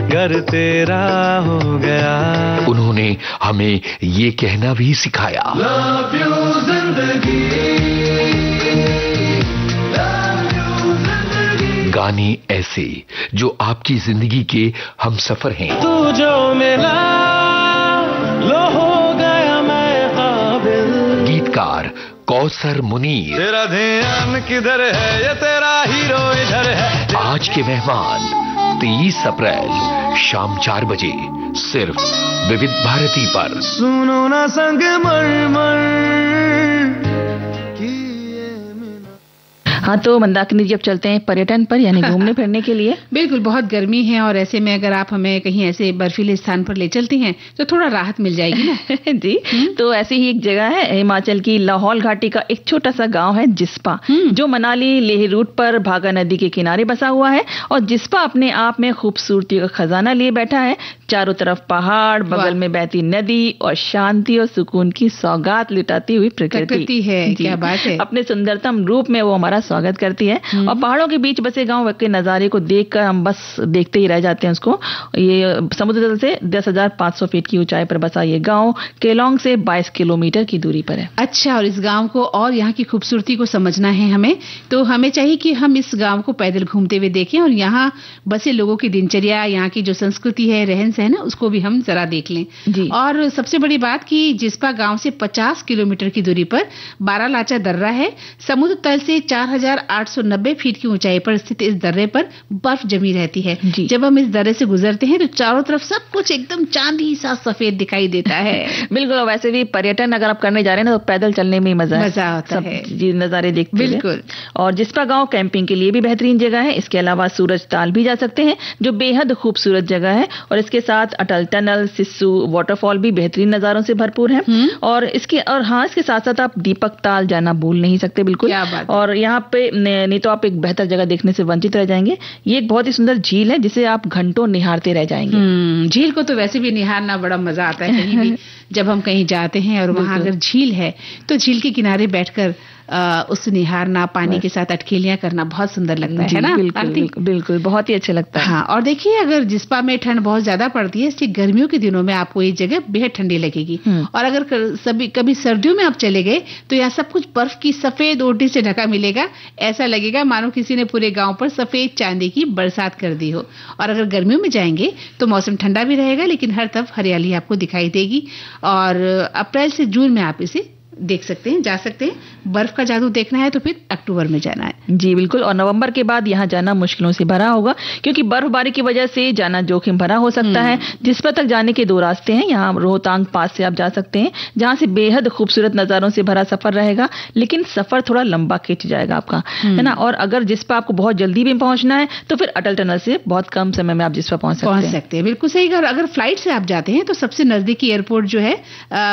घर तेरा हो गया। उन्होंने हमें ये कहना भी सिखाया, लव यू जिंदगी, गाने ऐसे जो आपकी जिंदगी के हम सफर हैं। तू जो मिला लो हो गया मैं काबिल। गीतकार कौसर मुनीर। तेरा ध्यान किधर है, ये तेरा हीरो इधर है। आज के मेहमान 23 अप्रैल शाम 4 बजे सिर्फ विविध भारती पर। सुनो ना संग मर हाँ, तो मंदाकिनी जी अब चलते हैं पर्यटन पर, यानी घूमने फिरने के लिए। बिल्कुल, बहुत गर्मी है और ऐसे में अगर आप हमें कहीं ऐसे बर्फीले स्थान पर ले चलती हैं तो थोड़ा राहत मिल जाएगी ना। जी, तो ऐसी ही एक जगह है हिमाचल की लाहौल घाटी का एक छोटा सा गांव है जिस्पा, जो मनाली लेह रूट पर भागा नदी के किनारे बसा हुआ है। और जिस्पा अपने आप में खूबसूरती का खजाना लिए बैठा है। चारों तरफ पहाड़, बगल में बहती नदी और शांति और सुकून की सौगात लुटाती हुई प्रकृति है। क्या बात है। अपने सुंदरतम रूप में वो हमारा स्वागत करती है। और पहाड़ों के बीच बसे गांव के नजारे को देखकर हम बस देखते ही रह जाते हैं उसको। ये समुद्र तल से 10,500 फीट की ऊंचाई पर बसा ये गांव केलोंग से 22 किलोमीटर की दूरी पर है। अच्छा, और इस गांव को और यहाँ की खूबसूरती को समझना है हमें, तो हमें चाहिए कि हम इस गांव को पैदल घूमते हुए देखें और यहाँ बसे लोगों की दिनचर्या, यहाँ की जो संस्कृति है, रहन सहन है, उसको भी हम जरा देख लें। और सबसे बड़ी बात कि जिस्पा गांव से 50 किलोमीटर की दूरी पर बारालाचा दर्रा है। समुद्र तल से 4,890 फीट की ऊंचाई पर स्थित इस दर्रे पर बर्फ जमी रहती है। जब हम इस दर्रे से गुजरते हैं तो चारों तरफ सब कुछ एकदम चांदी सा सफेद दिखाई देता है। बिल्कुल, वैसे भी पर्यटन अगर आप करने जा रहे हैं ना तो पैदल चलने में मजा आता है, नजारे देखते हैं। बिल्कुल। और जिस्पा गांव कैंपिंग के लिए भी बेहतरीन जगह है। इसके अलावा सूरज ताल भी जा सकते हैं जो बेहद खूबसूरत जगह है। और इसके साथ अटल टनल, सिस्सू वाटरफॉल भी बेहतरीन नजारों से भरपूर है। और इसके साथ साथ आप दीपक ताल जाना भूल नहीं सकते। बिल्कुल। और यहाँ पे नहीं तो आप एक बेहतर जगह देखने से वंचित रह जाएंगे। ये एक बहुत ही सुंदर झील है जिसे आप घंटों निहारते रह जाएंगे। झील को तो वैसे भी निहारना बड़ा मजा आता है कहीं भी जब हम कहीं जाते हैं और वहां अगर झील है तो झील के किनारे बैठकर उस निहारना, पानी के साथ अटखेलियां करना बहुत सुंदर लगता है ना। बिल्कुल, बहुत ही अच्छा लगता है। हाँ, और देखिए अगर जिस्पा में ठंड बहुत ज्यादा पड़ती है, इसलिए गर्मियों के दिनों में आपको ये जगह बेहद ठंडी लगेगी। और अगर कभी सर्दियों में आप चले गए तो यहाँ सब कुछ बर्फ की सफेद ओटी से ढका मिलेगा। ऐसा लगेगा मानो किसी ने पूरे गांव पर सफेद चांदी की बरसात कर दी हो। और अगर गर्मियों में जाएंगे तो मौसम ठंडा भी रहेगा लेकिन हर तरफ हरियाली आपको दिखाई देगी। और अप्रैल से जून में आप इसे देख सकते हैं, जा सकते हैं। बर्फ का जादू देखना है तो फिर अक्टूबर में जाना है। जी बिल्कुल, और नवंबर के बाद यहाँ जाना मुश्किलों से भरा होगा, क्योंकि बर्फबारी की वजह से जाना जोखिम भरा हो सकता है। जिस्पा तक जाने के 2 रास्ते हैं। यहाँ रोहतांग पास से आप जा सकते हैं, जहाँ से बेहद खूबसूरत नजारों से भरा सफर रहेगा, लेकिन सफर थोड़ा लंबा खिंच जाएगा आपका, है ना। और अगर जिस्पा आपको बहुत जल्दी भी पहुंचना है तो फिर अटल टनल से बहुत कम समय में आप जिस्पा पहुंच सकते हैं। बिल्कुल सही। अगर फ्लाइट से आप जाते हैं तो सबसे नजदीकी एयरपोर्ट जो है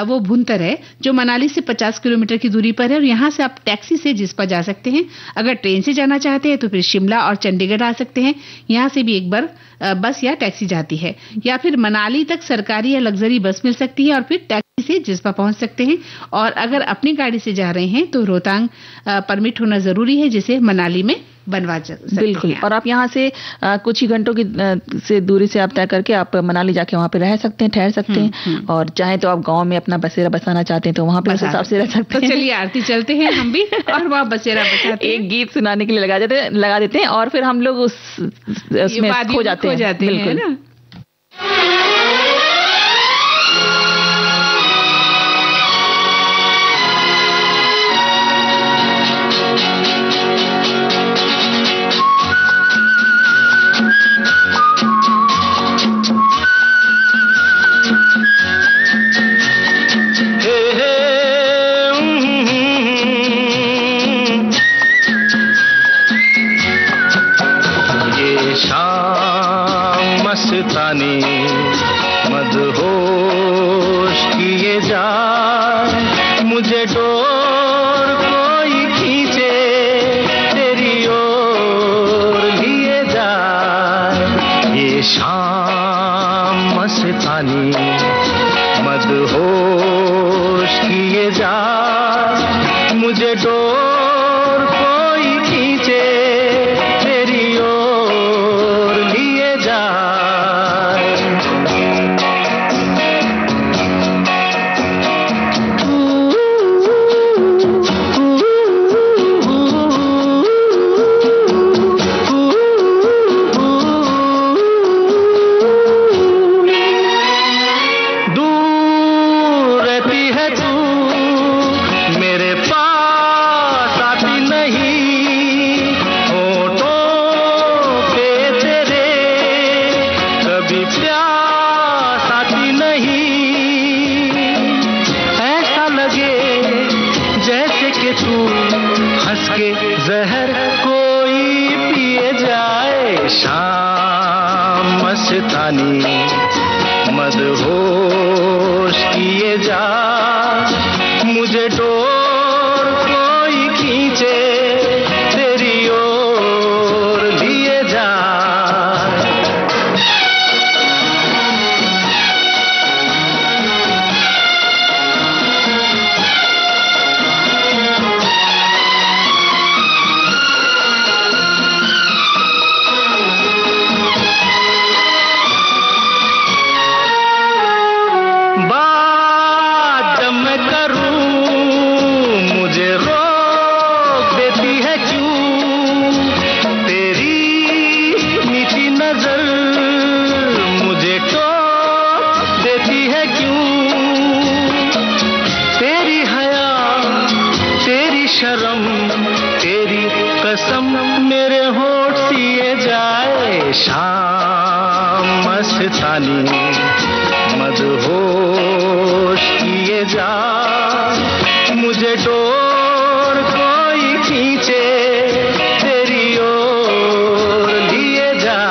वो भुंतर है, जो मनाली से 50 किलोमीटर की दूरी पर है, और यहाँ से आप टैक्सी से जिस्पा जा सकते हैं। अगर ट्रेन से जाना चाहते हैं तो फिर शिमला और चंडीगढ़ आ सकते हैं। यहाँ से भी एक बार बस या टैक्सी जाती है, या फिर मनाली तक सरकारी या लग्जरी बस मिल सकती है और फिर टैक्सी से जिस्पा पहुंच सकते हैं। और अगर अपनी गाड़ी से जा रहे हैं तो रोहतांग परमिट होना जरूरी है, जिसे मनाली में बनवा सकते बिल्कुल हैं। और आप यहाँ से कुछ ही घंटों की से दूरी से आप तय करके आप मनाली जाके वहाँ पे रह सकते हैं, ठहर सकते हैं। और चाहे तो आप गांव में अपना बसेरा बसाना चाहते हैं तो वहाँ पे उस हिसाब से रह सकते हैं। तो चलिए आरती चलते हैं हम भी और वहाँ बसेरा बसाते हैं। एक गीत सुनाने के लिए लगा देते हैं और फिर हम लोग उसमें खो जाते हैं। बिल्कुल। मस्तानी मदहोश किए जाए, मुझे डोर कोई खींचे तेरी ओर लिए जाए। ये शाम मस्तानी मदहोश किए जाए, मुझे डोर कोई खींचे तेरी ओर लिए जाए। जहर कोई पिए जाए, शाम मस्तानी मदहोश किए जाए, मुझे डोर कोई खींचे तेरी ओर लिए जाए। शाम मस्तानी मदहोश किए जा, मुझे डोर कोई खींचे तेरी ओर लिए जा।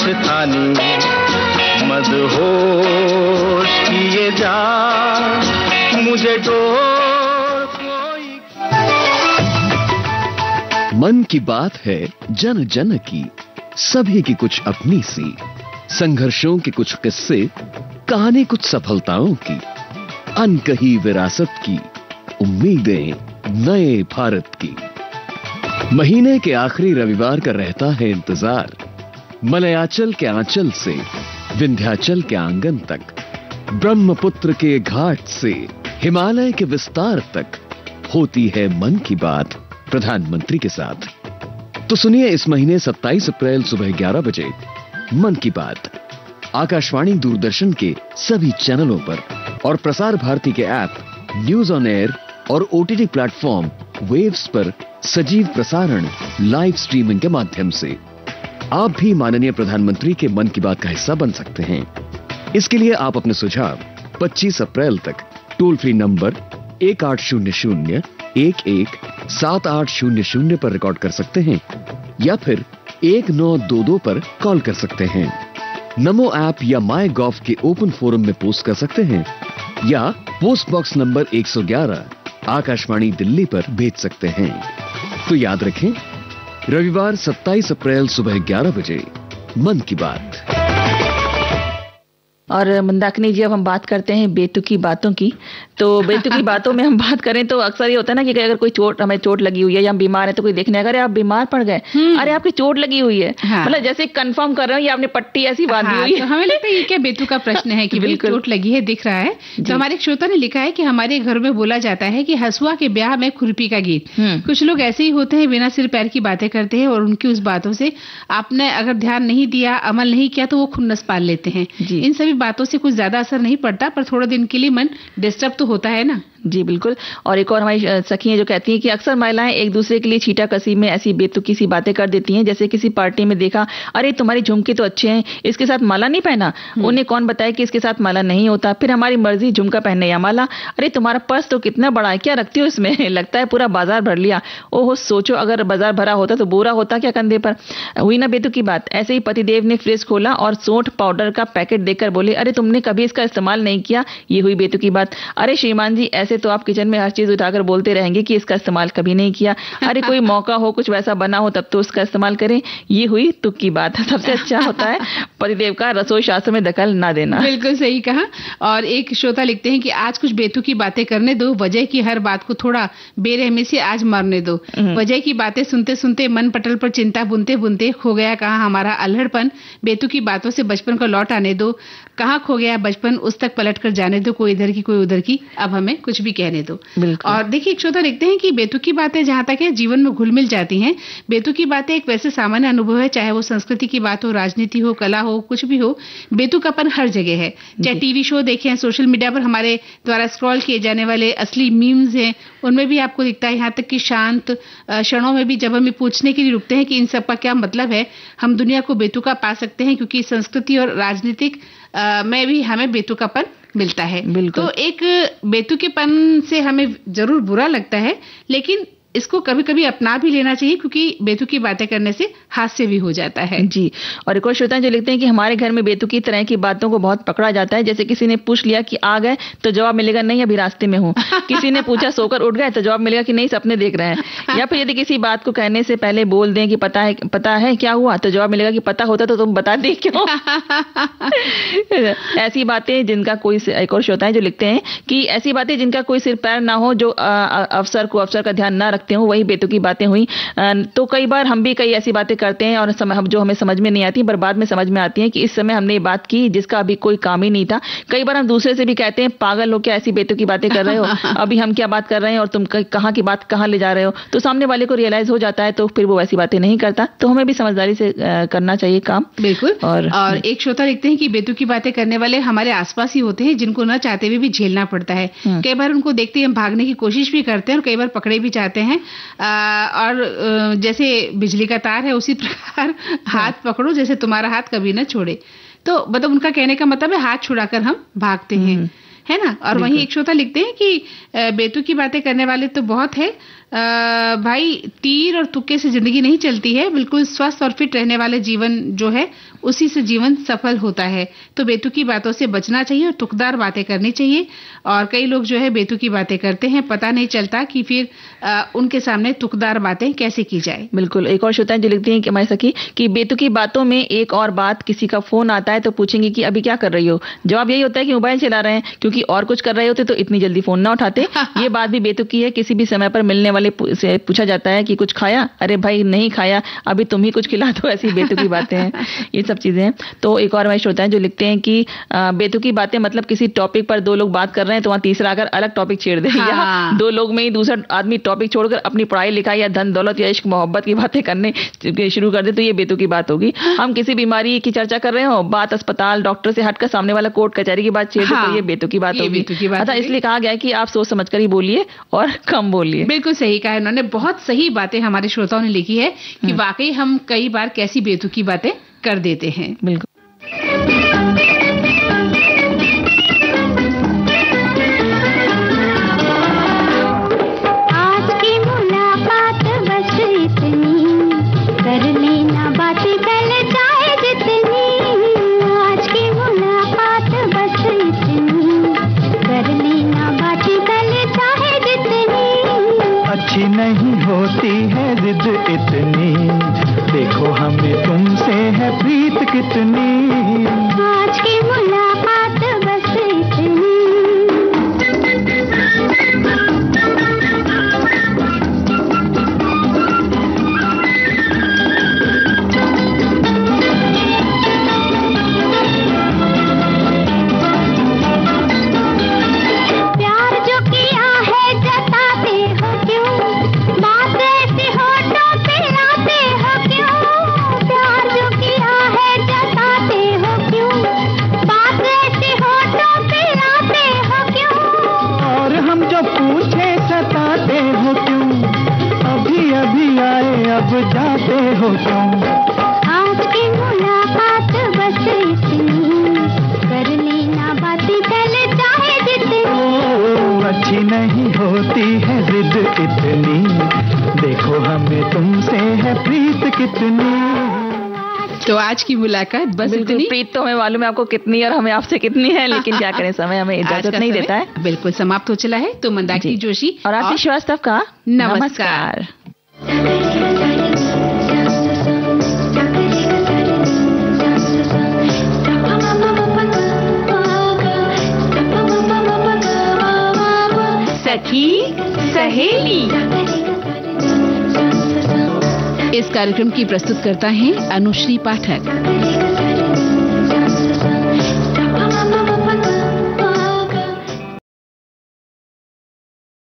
मस्तानी मदहोश किए जा मुझे डोर कोई। मन की बात है जन जन की, सभी की कुछ अपनी सी, संघर्षों के कुछ किस्से, कहानी कुछ सफलताओं की, अनकही विरासत की, उम्मीदें नए भारत की। महीने के आखिरी रविवार का रहता है इंतजार, मलयाचल के आंचल से विंध्याचल के आंगन तक, ब्रह्मपुत्र के घाट से हिमालय के विस्तार तक होती है मन की बात प्रधानमंत्री के साथ। तो सुनिए इस महीने 27 अप्रैल सुबह 11 बजे मन की बात आकाशवाणी दूरदर्शन के सभी चैनलों पर और प्रसार भारती के ऐप न्यूज ऑन एयर और ओटीटी प्लेटफॉर्म वेव्स पर सजीव प्रसारण लाइव स्ट्रीमिंग के माध्यम से। आप भी माननीय प्रधानमंत्री के मन की बात का हिस्सा बन सकते हैं। इसके लिए आप अपने सुझाव 25 अप्रैल तक टोल फ्री नंबर 1800-11-7800 पर रिकॉर्ड कर सकते हैं या फिर 1922 पर कॉल कर सकते हैं। नमो ऐप या माई गॉव के ओपन फोरम में पोस्ट कर सकते हैं या post box number 111 Akashvani Delhi पर भेज सकते हैं। तो याद रखें, रविवार 27 अप्रैल सुबह 11 बजे मन की बात। और मंदाकिनी जी, अब हम बात करते हैं बेतुकी बातों की। तो बेतुकी बातों में हम बात करें तो अक्सर ये होता है ना कि अगर कोई हमें चोट लगी हुई है या हम बीमार है तो कोई देखने अगर आप बीमार पड़ गए, अरे आपकी चोट लगी हुई है, मतलब जैसे कंफर्म कर रहे हो या आपने पट्टी ऐसी बांधी हुई है। तो हमें लगता है ये क्या बेतुका प्रश्न है कि बिल्कुल चोट लगी है, दिख रहा है। तो हमारे एक श्रोता ने लिखा है कि हमारे घर में बोला जाता है कि हसुआ के ब्याह में खुरपी का गीत। कुछ लोग ऐसे ही होते हैं, बिना सिर पैर की बातें करते हैं और उनकी उस बातों से आपने अगर ध्यान नहीं दिया, अमल नहीं किया तो वो खुन्नस पाल लेते हैं। इन सभी बातों से कुछ ज्यादा असर नहीं पड़ता, पर थोड़ा दिन के लिए मन डिस्टर्ब तो होता है ना। जी बिल्कुल। और एक और हमारी सखी हैं जो कहती हैं कि अक्सर महिलाएं एक दूसरे के लिए छीटा कसी में ऐसी बेतुकी सी बातें कर देती हैं, जैसे किसी पार्टी में देखा, अरे तुम्हारी झुमके तो अच्छे हैं, इसके साथ माला नहीं पहना। उन्हें कौन बताए कि इसके साथ माला नहीं होता। फिर हमारी मर्जी, झुमका पहनने या माला। अरे तुम्हारा पर्स तो कितना बड़ा है, क्या रखती हो इसमें, लगता है पूरा बाजार भर लिया। ओहो, सोचो अगर बाजार भरा होता तो बोरा होता क्या कंधे पर। हुई ना बेतुकी बात। ऐसे ही पतिदेव ने फ्रिज खोला और सोंठ पाउडर का पैकेट देखकर बोले, अरे तुमने कभी इसका इस्तेमाल नहीं किया। ये हुई बेतुकी बात। अरे श्रीमान जी, ऐसे तो आप किचन में हर चीज उठाकर बोलते रहेंगे कि इसका इस्तेमाल कभी नहीं किया। अरे कोई मौका हो, कुछ वैसा बना हो तब तो उसका इस्तेमाल करें। ये हुई तुक की बात। सबसे अच्छा होता है पतिदेव का रसोई शास्त्र में दखल ना देना। बिल्कुल सही कहा। और एक श्रोता लिखते हैं कि आज कुछ बेतुकी बातें करने दो, वजह की हर बात को थोड़ा बेरहमी से आज मरने दो। वजह की बातें सुनते सुनते मन पटल पर चिंता बुनते बुनते खो गया कहाँ हमारा अल्हड़पन। बेतुकी बातों से बचपन को लौट आने दो। कहाँ खो गया बचपन, उस तक पलट कर जाने दो। कोई इधर की कोई उधर की, अब हमें कुछ भी कहने दो। और देखिए, एक श्रोता लिखते हैं कि बेतुकी बातें जहां तक है जीवन में घुल मिल जाती हैं। बेतुकी बातें एक वैसे सामान्य अनुभव है, चाहे वो संस्कृति की बात हो, राजनीति हो, कला हो, कुछ भी हो, बेतुकापन हर जगह है। चाहे टीवी शो देखें, सोशल मीडिया पर हमारे द्वारा स्क्रॉल किए जाने वाले असली मीम्स हैं, उनमें भी आपको दिखता है। यहाँ तक कि शांत क्षणों में भी जब हमें पूछने के लिए रुकते हैं कि इन सब का क्या मतलब है, हम दुनिया को बेतुका पा सकते हैं, क्योंकि संस्कृति और राजनीतिक में भी हमें बेतुकापन मिलता है। तो एक बेतुकेपन से हमें जरूर बुरा लगता है, लेकिन इसको कभी कभी अपना भी लेना चाहिए, क्योंकि बेतुकी बातें करने से हास्य भी हो जाता है। जी। और एक और श्रोता जो लिखते हैं कि हमारे घर में बेतुकी तरह की बातों को बहुत पकड़ा जाता है। जैसे किसी ने पूछ लिया कि आ गए, तो जवाब मिलेगा नहीं अभी रास्ते में हूँ। किसी ने पूछा सोकर उठ गए, तो जवाब मिलेगा कि नहीं सपने देख रहे हैं। या फिर यदि किसी बात को कहने से पहले बोल दें कि पता है क्या हुआ, तो जवाब मिलेगा कि पता होता तो तुम बता दे क्यों। ऐसी बातें जिनका कोई, एक और श्रोता है जो लिखते हैं कि ऐसी बातें जिनका कोई सिर पैर ना हो, जो अफसर का ध्यान ना रखते हो, वही बेतुकी बातें हुई। तो कई बार हम भी कई ऐसी बातें करते हैं और जो हमें समझ में नहीं आती, पर बाद में समझ में आती है कि इस समय हमने ये बात की जिसका अभी कोई काम ही नहीं था। कई बार हम दूसरे से भी कहते हैं, पागल हो क्या, ऐसी बेतुकी बातें कर रहे हो, अभी हम क्या बात कर रहे हैं और तुम कहाँ की बात कहाँ ले जा रहे हो। तो सामने वाले को रियलाइज हो जाता है, तो फिर वो ऐसी बातें नहीं करता। तो हमें भी समझदारी से करना चाहिए काम। बिल्कुल। और एक श्रोता लिखते हैं कि बेतुकी बातें करने वाले हमारे आसपास ही होते हैं, जिनको न चाहते हुए भी झेलना पड़ता है। कई बार उनको देखते ही हम भागने की कोशिश भी करते हैं और कई बार पकड़े भी जाते हैं। और जैसे बिजली का तार है, उसी प्रकार हाथ पकड़ो जैसे तुम्हारा हाथ कभी न छोड़े। तो मतलब उनका कहने का मतलब है हाथ छुड़ाकर हम भागते हैं, है ना। और वहीं एक श्रोता लिखते हैं कि बेतुकी बातें करने वाले तो बहुत है, भाई तीर और तुक्के से जिंदगी नहीं चलती है, बिल्कुल स्वस्थ और फिट रहने वाले जीवन जो है उसी से जीवन सफल होता है। तो बेतुकी बातों से बचना चाहिए और तुकदार बातें करनी चाहिए। और कई लोग जो है बेतुकी बातें करते हैं, पता नहीं चलता कि फिर उनके सामने तुकदार बातें कैसे की जाए। बिल्कुल। एक और श्रोता जो लिखती हैं कि हमारी सखी कि बेतुकी बातों में एक और बात, किसी का फोन आता है तो पूछेंगे कि अभी क्या कर रही हो, जवाब यही होता है कि मोबाइल चला रहे हैं, क्योंकि और कुछ कर रहे होते तो इतनी जल्दी फोन ना उठाते। ये बात भी बेतुकी है। किसी भी समय पर मिलने वाले से पूछा जाता है कि कुछ खाया, अरे भाई नहीं खाया, अभी तुम ही कुछ खिला दो, ऐसी बेतुकी बातें हैं। ये सब चीजें हैं। तो एक और हमारे श्रोता है जो लिखते हैं कि बेतुकी बातें मतलब किसी टॉपिक पर दो लोग बात कर रहे हैं तो वहां तीसरा आकर अलग टॉपिक छेड़ दे, या दो लोग में ही दूसरा आदमी टॉपिक छोड़कर अपनी पढ़ाई लिखाई या धन दौलत या इश्क मोहब्बत की बातें करने शुरू कर दे, तो ये बेतुकी बात होगी। हम किसी बीमारी की चर्चा कर रहे हो, बात अस्पताल डॉक्टर से हटकर सामने वाला कोर्ट कचहरी की बात छेड़ दे, तो ये बेतुकी बात होगी। अतः इसलिए कहा गया है कि आप सोच समझकर ही बोलिए और कम बोलिए। बिल्कुल सही कहा उन्होंने, बहुत सही बातें हमारे श्रोताओं ने लिखी है कि वाकई हम कई बार कैसी बेतुकी बातें कर देते हैं। बिल्कुल। आज की मुलाकात बस इतनी, कर लेना बातें कल चाहे जितनी। आज की मुलाकात बस इतनी, कर लेना बातें कल चाहे जितनी। अच्छी नहीं होती है जिद इतनी, देखो हमें तुमसे है प्रीत कितनी। आज की मुलाकात बस इतनी। प्यार जो किया है जताते हो क्यों, बात ऐसे होठों पे लाते हो क्यों। प्यार जो किया है जताते हो क्यों, बात ऐसे होठों पे लाते हो क्यों। और हम जो पूछे सताते हो क्यों, अभी अभी आए अब जाते हो क्यों। आज की मुलाकात बस इतनी, कर लेना बातें कल चाहे जितनी। अच्छी नहीं होती है जिद इतनी, देखो हमें तुमसे है प्रीत कितनी। तो आज की मुलाकात बस इतनी। प्रीत तो हमें मालूम है आपको कितनी और हमें आपसे कितनी है, लेकिन क्या करें, समय हमें इजाजत नहीं देता है। बिल्कुल समाप्त हो चला है। तो मंदाकिनी जोशी और आरती श्रीवास्तव का नमस्कार। सखी सहेली। इस कार्यक्रम की प्रस्तुतकर्ता हैं अनुश्री पाठक।